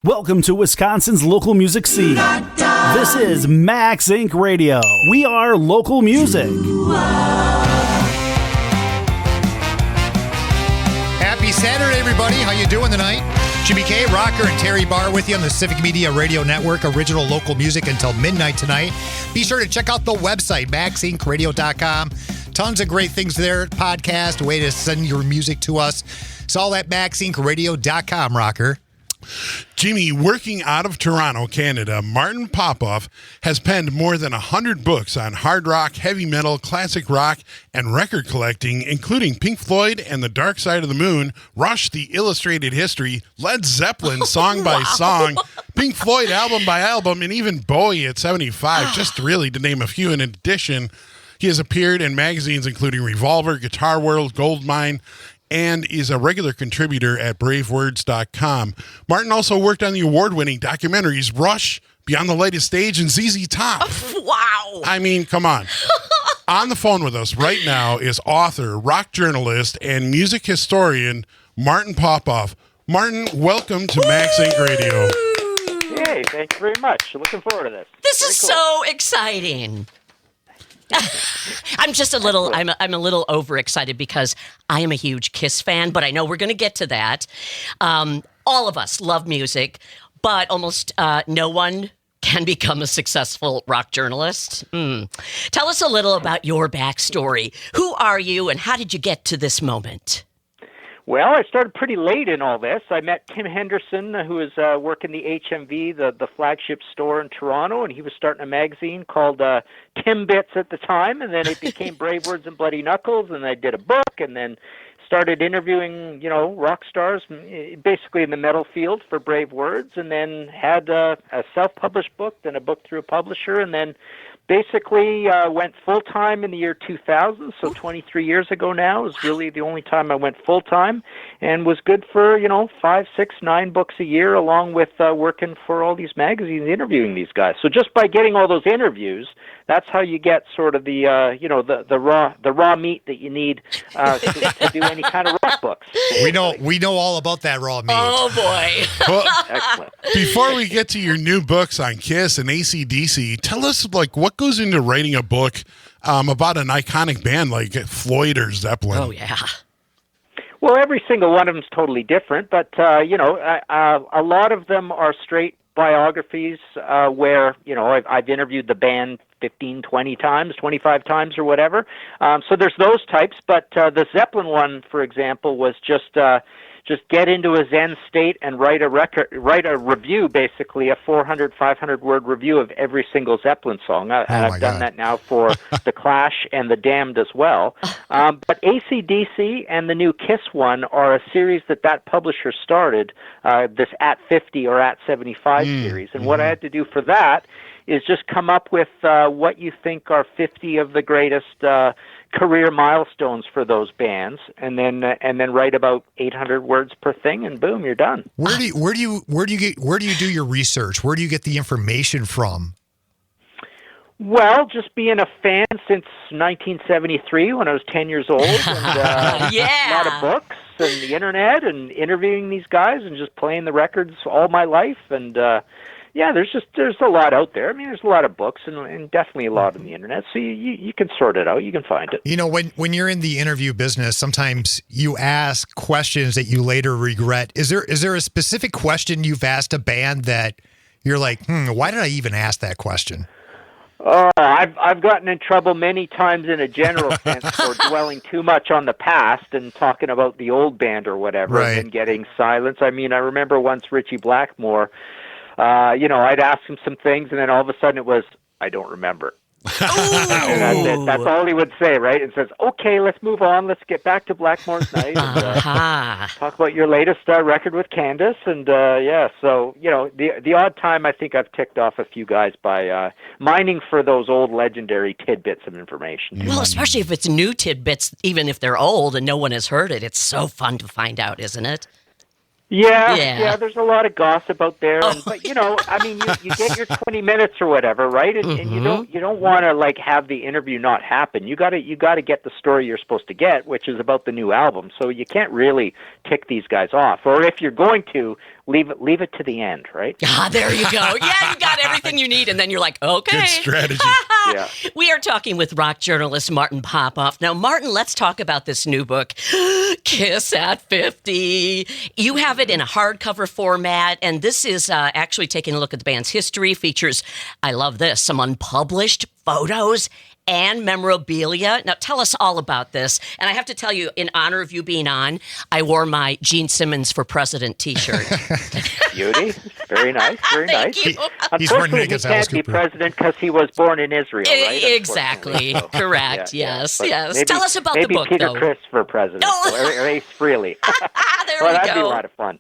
Welcome to Wisconsin's local music scene. This is Max Inc. Radio. We are local music. Happy Saturday, everybody. How you doing tonight? Jimmy K, Rocker, and Terri Barr with you on the Civic Media Radio Network. Original local music until midnight tonight. Be sure to check out the website, maxincradio.com. Tons of great things there. Podcast, a way to send your music to us. It's all at maxincradio.com, Rocker. Jimmy, working out of Toronto, Canada, Martin Popoff has penned more than 100 books on hard rock, heavy metal, classic rock, and record collecting, including Pink Floyd and The Dark Side of the Moon, Rush, The Illustrated History, Led Zeppelin, song by song, Pink Floyd album by album, and even Bowie at 75, just really to name a few. In addition, he has appeared in magazines including Revolver, Guitar World, Goldmine, and is a regular contributor at bravewords.com. Martin also worked on the award-winning documentaries Rush, Beyond the Latest Stage, and ZZ Top. Wow. I mean, come on. On the phone with us right now is author, rock journalist, and music historian Martin Popoff. Martin, welcome to Max Inc. Radio. Hey, thank you very much. Looking forward to this. This is so exciting. I'm just a little, I'm a little overexcited because I am a huge Kiss fan, but I know we're going to get to that. All of us love music, but almost no one can become a successful rock journalist. Tell us a little about your backstory. Who are you and how did you get to this moment? Well, I started pretty late in all this. I met Tim Henderson, who was working the HMV, the flagship store in Toronto, and he was starting a magazine called Tim Bits at the time, and then it became Brave Words and Bloody Knuckles, and I did a book, and then started interviewing, rock stars, basically in the metal field for Brave Words, and then had a self-published book, then a book through a publisher, and then basically went full-time in the year 2000, so 23 years ago now is really the only time I went full-time, and was good for, 5, 6, 9 books a year, along with working for all these magazines, interviewing these guys. So just by getting all those interviews, that's how you get sort of the raw meat that you need to do any kind of rock books. We know all about that raw meat. Oh boy! Well, Excellent. before we get to your new books on Kiss and ACDC, tell us what goes into writing a book about an iconic band like Floyd or Zeppelin. Oh yeah. Well, every single one of them is totally different, but a lot of them are straight biographies where I've interviewed the band 15, 20 times, 25 times or whatever. So there's those types, but the Zeppelin one, for example, was just get into a Zen state and write a review, basically a 400, 500-word review of every single Zeppelin song. I've done that now for The Clash and The Damned as well. But ACDC and the new Kiss one are a series that publisher started, this At 50 or At 75 series. And what I had to do for that is just come up with what you think are 50 of the greatest career milestones for those bands, and then write about 800 words per thing, and boom, you're done. Where do you do your research? Where do you get the information from? Well, just being a fan since 1973 when I was 10 years old, and a lot of books and the internet and interviewing these guys and just playing the records all my life, and there's a lot out there. I mean, there's a lot of books and definitely a lot on the internet. So you can sort it out. You can find it. When you're in the interview business, sometimes you ask questions that you later regret. Is there a specific question you've asked a band that you're like, why did I even ask that question? Oh, I've gotten in trouble many times in a general sense for dwelling too much on the past and talking about the old band or whatever, right, and getting silence. I mean, I remember once Richie Blackmore. I'd ask him some things, and then all of a sudden it was, I don't remember. And that's it. That's all he would say, right? And says, okay, let's move on. Let's get back to Blackmore's Night and talk about your latest record with Candace. And, so, the odd time I think I've ticked off a few guys by mining for those old legendary tidbits of information. Well, especially if it's new tidbits, even if they're old and no one has heard it. It's so fun to find out, isn't it? Yeah, there's a lot of gossip out there, but you get your 20 minutes or whatever, right? And you don't want to have the interview not happen. You got to get the story you're supposed to get, which is about the new album. So you can't really tick these guys off, or if you're going to, leave it to the end, right? Ah, there you go. Yeah, you got everything you need, and then you're like, okay. Good strategy. Yeah. We are talking with rock journalist Martin Popoff. Now, Martin, let's talk about this new book, Kiss at 50. You have it in a hardcover format, and this is actually taking a look at the band's history. Features, I love this, some unpublished photos and memorabilia. Now, tell us all about this. And I have to tell you, in honor of you being on, I wore my Gene Simmons for President t-shirt. Beauty. Very nice. Very nice. Thank you. He's running Unfortunately, he against Alice can't be Cooper. president because he was born in Israel, right? Exactly. So, Correct. yeah. Yes. But Yes. maybe- Tell us about the maybe book, Peter though. Criss for president, Oh. or Ace Frehley. There Well, we that'd be a go. lot of fun.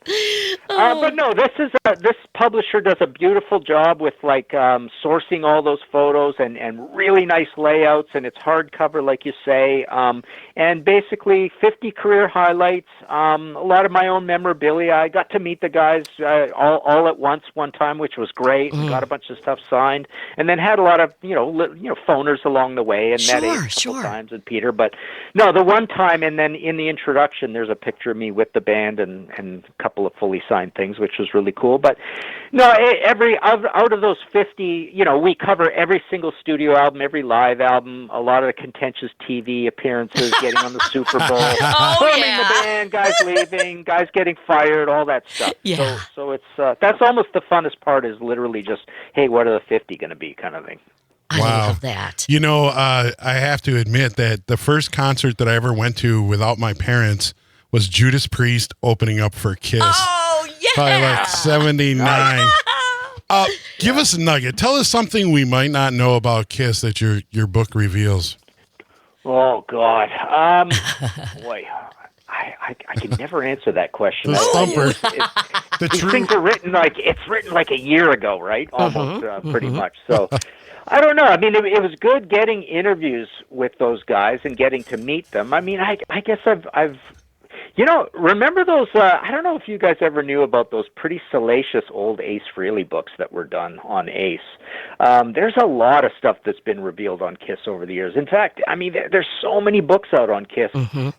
But no, this publisher does a beautiful job with sourcing all those photos and really nice layouts, and it's hardcover, like you say, and basically 50 career highlights, a lot of my own memorabilia. I got to meet the guys all at once one time, which was great. Got a bunch of stuff signed, and then had a lot of phoners along the way, and met Ace a couple times and Peter. But no, the one time, and then in the introduction, there's a picture of me with the band and a couple of fully signed things, which was really cool. But no, out of those 50, we cover every single studio album, every live album, a lot of the contentious TV appearances, getting on the Super Bowl, forming the band, guys leaving, guys getting fired, all that stuff. Yeah. So it's that's almost the funnest part, is literally just, hey, what are the 50 going to be, kind of thing. I love that. I have to admit that the first concert that I ever went to without my parents was Judas Priest opening up for Kiss. Oh, yeah. Probably like 79. Give us a nugget. Tell us something we might not know about Kiss that your book reveals. Oh, God. Boy, I can never answer that question. The stumper. These things are written like a year ago, right? Almost, pretty much. So, I don't know. I mean, it was good getting interviews with those guys and getting to meet them. I mean, I guess I've remember those, I don't know if you guys ever knew about those pretty salacious old Ace Frehley books that were done on Ace. There's a lot of stuff that's been revealed on Kiss over the years. In fact, I mean, there's so many books out on Kiss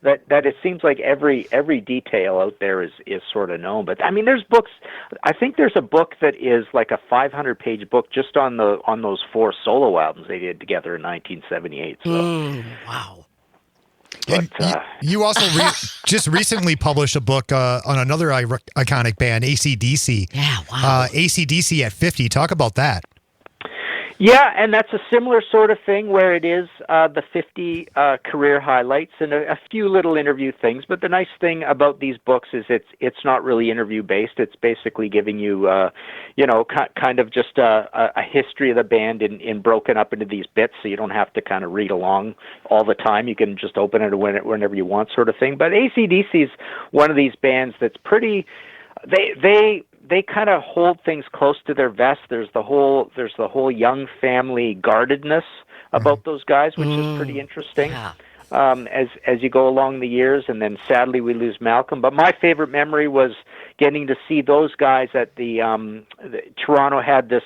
that it seems like every detail out there is sort of known. But I mean, there's books. I think there's a book that is like a 500-page book just on those 4 solo albums they did together in 1978. So. Wow. And you also just recently published a book on another iconic band, ACCDC. Yeah, wow. ACCDC at 50. Talk about that. Yeah, and that's a similar sort of thing where it is the 50 career highlights and a few little interview things. But the nice thing about these books is it's not really interview based. It's basically giving you kind of just a history of the band in broken up into these bits, so you don't have to kind of read along all the time. You can just open it whenever you want, sort of thing. But AC/DC is one of these bands that's pretty. They kind of hold things close to their vest. There's the whole young family guardedness about those guys, which is pretty interesting. Yeah. As you go along the years, and then sadly we lose Malcolm. But my favorite memory was getting to see those guys at the Toronto had this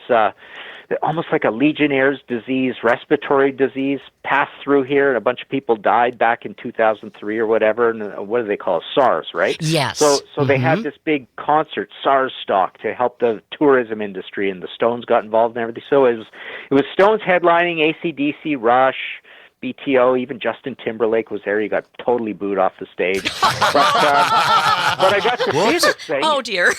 almost like a Legionnaire's disease, respiratory disease, passed through here, and a bunch of people died back in 2003 or whatever. And what do they call it? SARS, right? Yes. So they had this big concert, SARS Stock, to help the tourism industry, and the Stones got involved and everything. So it was Stones headlining, AC/DC, Rush, BTO, even Justin Timberlake was there. He got totally booed off the stage. But I got to see this thing. Oh, dear.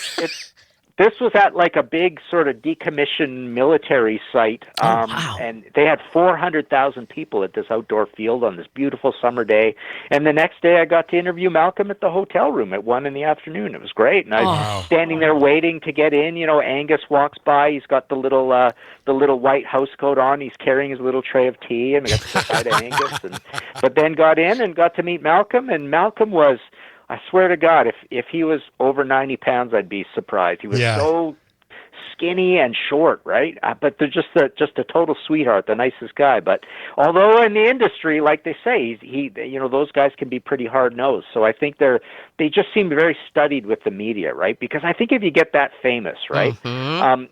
This was at like a big sort of decommissioned military site, wow. and they had 400,000 people at this outdoor field on this beautiful summer day. And the next day I got to interview Malcolm at the hotel room at 1 p.m. It was great. And I was standing there waiting to get in. Angus walks by. He's got the little white house coat on. He's carrying his little tray of tea, and I got to say hi to Angus. But then got in and got to meet Malcolm, and Malcolm was, I swear to God, if he was over 90 pounds, I'd be surprised. He was so skinny and short, right? But they're just a total sweetheart, the nicest guy. But although in the industry, like they say, he those guys can be pretty hard-nosed. So I think they just seem very studied with the media, right? Because I think if you get that famous, right?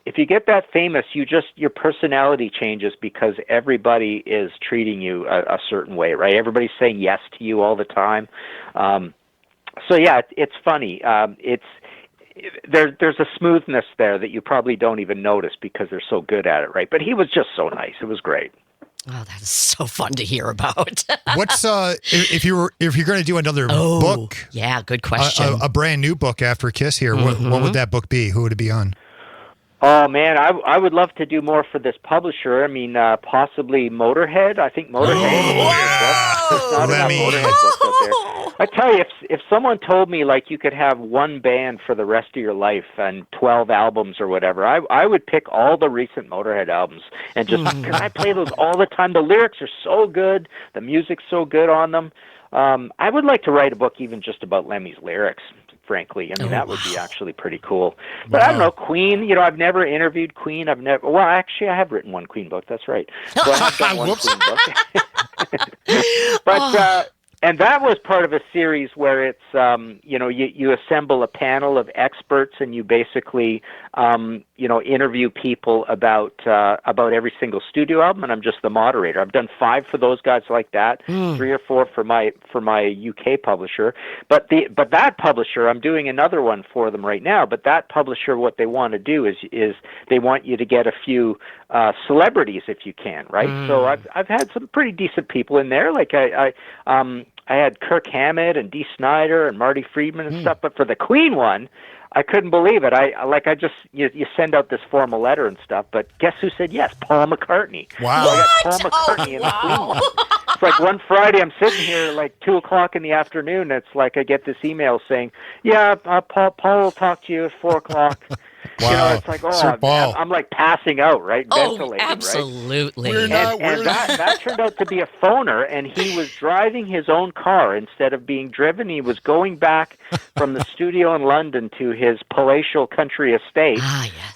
If you get that famous, your personality changes because everybody is treating you a certain way, right? Everybody's saying yes to you all the time. So yeah, it's funny. there's a smoothness there that you probably don't even notice because they're so good at it, right? But he was just so nice. It was great. Oh, that is so fun to hear about. What's if you're going to do another book? Yeah, good question. A brand new book after Kiss here. What would that book be? Who would it be on? Oh man, I would love to do more for this publisher. I mean, possibly Motorhead. I think Motorhead. There's not enough Motorhead books out there. I tell you, if someone told me like you could have one band for the rest of your life and 12 albums or whatever, I would pick all the recent Motorhead albums and just can I play those all the time? The lyrics are so good, the music's so good on them. I would like to write a book even just about Lemmy's lyrics. Frankly, I mean that would be actually pretty cool. But I don't know, Queen. You know, I've never interviewed Queen. Well, actually, I have written one Queen book. That's right. So I have done one Queen book. But and that was part of a series where it's you assemble a panel of experts and you basically interview people about every single studio album, and I'm just the moderator. I've done 5 for those guys like that, 3 or 4 for my UK publisher. But that publisher, I'm doing another one for them right now. But that publisher, what they want to do is they want you to get a few celebrities if you can, right? So I've had some pretty decent people in there, like I had Kirk Hammett and Dee Snider and Marty Friedman and stuff, but for the Queen one, I couldn't believe it. You send out this formal letter and stuff, but guess who said yes? Paul McCartney. Wow. So I got Paul McCartney in the Queen one. It's like one Friday I'm sitting here like 2:00 in the afternoon. It's like I get this email saying, "Yeah, Paul will talk to you at 4:00." Wow. You know, it's like, I'm like passing out, right? Ventilating, absolutely. Right? And that turned out to be a phoner, and he was driving his own car instead of being driven. He was going back from the studio in London to his palatial country estate,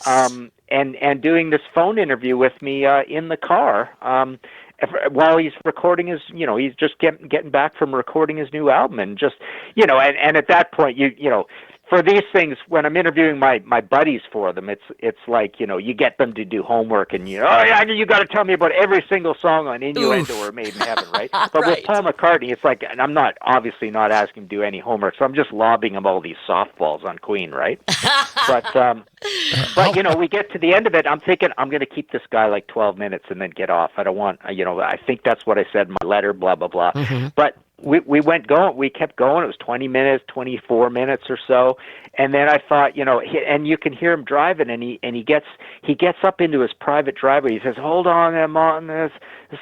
and doing this phone interview with me in the car. While he's recording his, he's just getting back from recording his new album, and just, and at that point, for these things, when I'm interviewing my buddies for them, it's like, you get them to do homework and, you got to tell me about every single song on Innuendo or Made in Heaven, right? But with Paul McCartney, it's like, and I'm obviously not asking him to do any homework, so I'm just lobbing him all these softballs on Queen, right? But we get to the end of it, I'm thinking, I'm going to keep this guy like 12 minutes and then get off. I don't want, I think that's what I said in my letter, blah, blah, blah. But we kept going. It was 20 minutes, 24 minutes or so. And then I thought, and you can hear him driving, and he gets up into his private driveway. He says, "Hold on, Martin, there's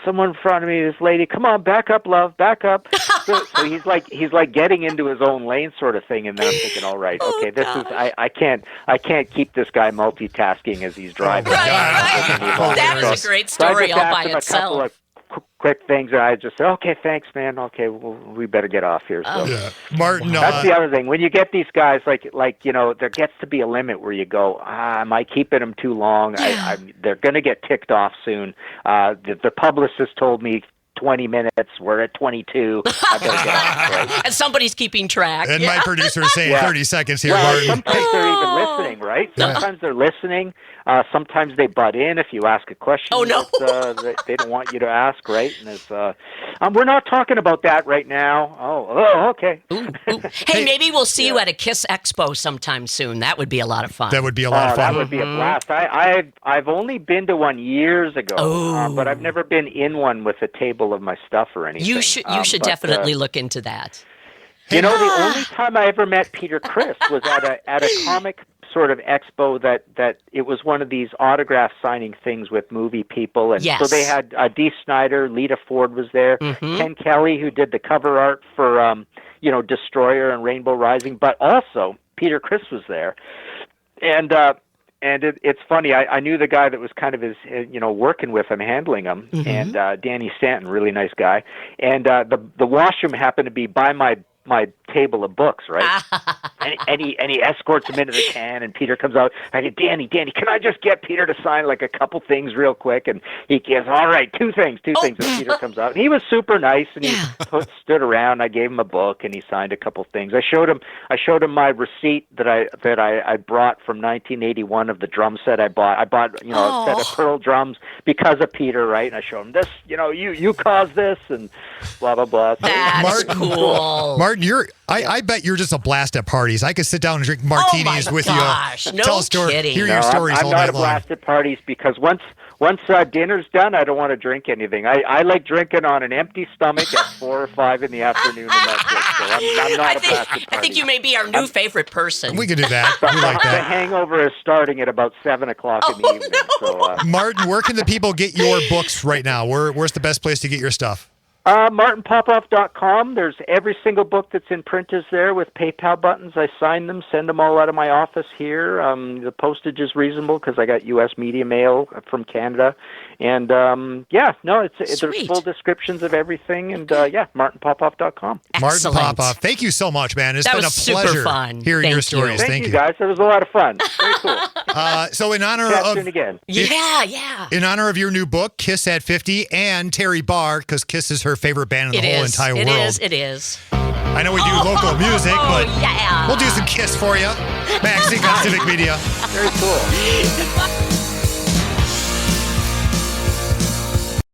someone in front of me, this lady. Come on, back up, love, back up." So he's like getting into his own lane sort of thing. And then I'm thinking, all right, okay, I can't keep this guy multitasking as he's driving. That is a great story all by itself. Quick things, and I just say, "Okay, thanks, man. Okay, well, we better get off here." So, Martin, that's the other thing. When you get these guys, there gets to be a limit where you go, "Am I keeping them too long? They're going to get ticked off soon." The publicist told me 20 minutes. We're at 22. I better get off, right? And somebody's keeping track. And my producer is saying 30 seconds here, Martin. Sometimes they're even listening, right? Sometimes they're listening. Sometimes they butt in if you ask a question that they don't want you to ask, right? And it's, we're not talking about that right now. Oh, okay. Ooh. Hey, maybe we'll see you at a Kiss Expo sometime soon. That would be a lot of fun. That would be a lot of fun. That would be a blast. I've only been to one years ago, but I've never been in one with a table of my stuff or anything. You should definitely look into that. The only time I ever met Peter Criss was at a comic sort of expo that it was one of these autograph signing things with movie people, and so they had Dee Snider, Lita Ford was there, Ken Kelly, who did the cover art for Destroyer and Rainbow Rising, but also Peter Criss was there, and it's funny. I knew the guy that was kind of his, working with him, handling him, and Danny Stanton, really nice guy, and the washroom happened to be by my table of books, right? and he escorts him into the can, and Peter comes out. I said, Danny, can I just get Peter to sign like a couple things real quick? And he gives, all right, two things. And Peter comes out, and he was super nice, and he stood around. I gave him a book, and he signed a couple things. I showed him my receipt that I brought from 1981 of the drum set I bought. I bought a set of Pearl drums because of Peter, right? And I showed him this. You caused this, and blah blah blah. So That's cool. Martin, I bet you're just a blast at parties. I could sit down and drink martinis with you. No Tell a story. kidding. Hear your stories I'm all not night a long. blast at parties because once dinner's done, I don't want to drink anything. I like drinking on an empty stomach at 4 or 5 in the afternoon, and that's it. So I'm not a blast at parties. I think you may be our new favorite person. We can do that. We like The that. hangover is starting at about 7 o'clock in the evening. no. So, Martin, where can the people get your books right now? Where's the best place to get your stuff? MartinPopoff.com. There's every single book that's in print is there with PayPal buttons. I sign them, send them all out of my office here. The postage is reasonable because I got U.S. media mail from Canada. And, there's Sweet. full descriptions of everything. And, MartinPopoff.com. Martin Excellent. Popoff, thank you so much, man. It's That been a was super pleasure fun. hearing Thank your you. stories. Thank you, guys. It was a lot of fun. Very cool. So in honor Chat of soon again. Yeah. in honor of your new book, Kiss at 50, and Terri Barr, because Kiss is her favorite band in the whole entire world. It is. I know we do local music, but yeah. we'll do some Kiss for you. Max Inc. on Civic Media. Very cool. Bye.